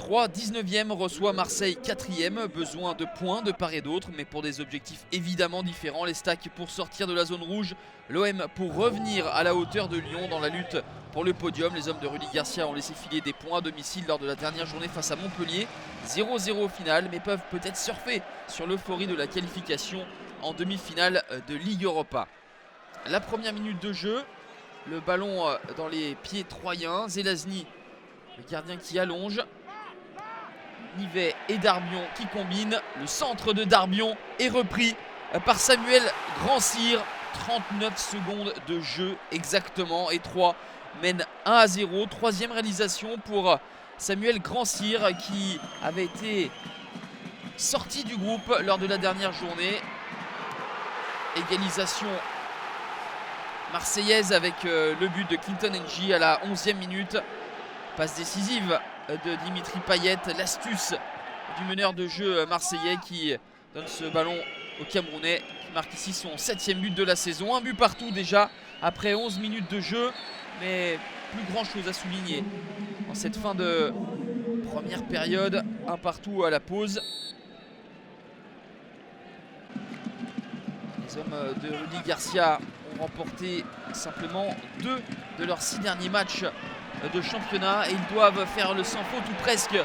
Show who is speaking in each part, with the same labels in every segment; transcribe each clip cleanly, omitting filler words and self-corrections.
Speaker 1: Troyes 19e reçoit Marseille 4e. Besoin de points de part et d'autre, mais pour des objectifs évidemment différents. Les Stacks pour sortir de la zone rouge, l'OM pour revenir à la hauteur de Lyon dans la lutte pour le podium. Les hommes de Rudy Garcia ont laissé filer des points à domicile lors de la dernière journée face à Montpellier. 0-0 au final, mais peuvent peut-être surfer sur l'euphorie de la qualification en demi-finale de Ligue Europa. La première minute de jeu, le ballon dans les pieds troyens. Zelazny, le gardien qui allonge. Nivet et Darbion qui combinent. Le centre de Darbion est repris par Samuel Grand-Cyr. 39 secondes de jeu exactement et Troyes mène 1-0. Troisième réalisation pour Samuel Grand-Cyr qui avait été sorti du groupe lors de la dernière journée. Égalisation marseillaise avec le but de Clinton Ng à la 11e minute. Passe décisive de Dimitri Payet, l'astuce du meneur de jeu marseillais qui donne ce ballon au Camerounais qui marque ici son 7e but de la saison. Un but partout déjà après 11 minutes de jeu, mais plus grand chose à souligner en cette fin de première période. Un partout à la pause. Les hommes de Rudy Garcia ont remporté simplement 2 de leurs 6 derniers matchs de championnat et ils doivent faire le sans faute ou presque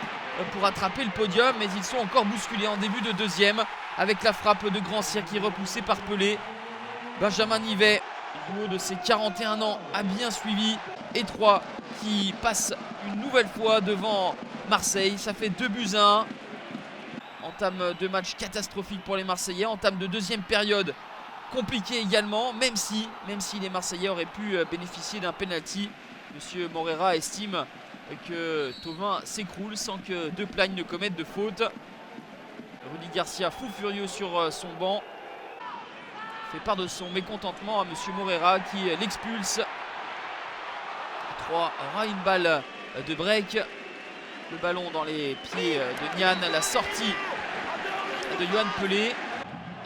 Speaker 1: pour attraper le podium, mais ils sont encore bousculés en début de deuxième avec la frappe de Grand-Cyr qui est repoussée par Pelé. Benjamin Nivet, du haut de ses 41 ans, a bien suivi et Troyes qui passe une nouvelle fois devant Marseille. Ça fait 2-1. Entame de match catastrophique pour les Marseillais, entame de deuxième période compliquée également, même si les Marseillais auraient pu bénéficier d'un penalty. Monsieur Moreira estime que Thauvin s'écroule sans que Deplagne ne commette de faute. Rudy Garcia, fou furieux sur son banc, fait part de son mécontentement à Monsieur Moreira qui l'expulse. Troyes aura une balle de break. Le ballon dans les pieds de Nian, la sortie de Yohan Pelé. Et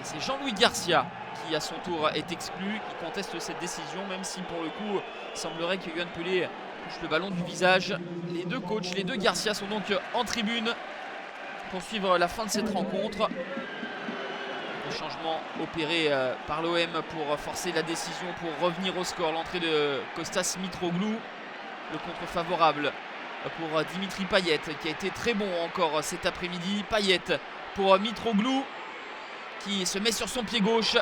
Speaker 1: c'est Jean-Louis Garcia qui à son tour est exclu, qui conteste cette décision, même si pour le coup il semblerait que Yohan Pelé touche le ballon du visage. Les deux coachs, les deux Garcia sont donc en tribune pour suivre la fin de cette rencontre. Le changement opéré par l'OM pour forcer la décision, pour revenir au score. L'entrée de Kostas Mitroglou, le contre favorable pour Dimitri Payet qui a été très bon encore cet après-midi. Payet pour Mitroglou qui se met sur son pied gauche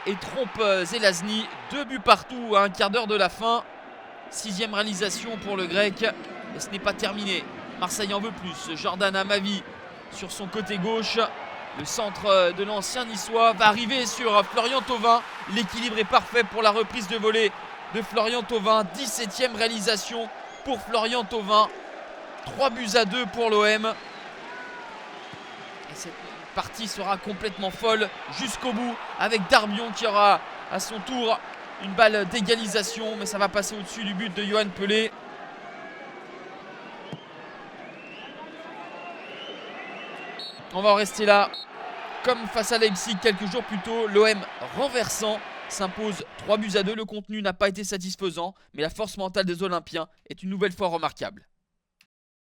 Speaker 1: et trompe Zelazny. 2 buts partout à un quart d'heure de la fin. 6e réalisation pour le grec et ce n'est pas terminé. Marseille en veut plus. Jordan Amavi sur son côté gauche. Le centre de l'ancien niçois va arriver sur Florian Thauvin. L'équilibre est parfait pour la reprise de volée de Florian Thauvin. 17e réalisation pour Florian Thauvin. 3-2 pour l'OM. Et cette partie sera complètement folle jusqu'au bout avec Darbion qui aura à son tour une balle d'égalisation, mais ça va passer au-dessus du but de Yohan Pelé. On va en rester là. Comme face à Leipzig quelques jours plus tôt, l'OM renversant s'impose 3-2. Le contenu n'a pas été satisfaisant, mais la force mentale des Olympiens est une nouvelle fois remarquable.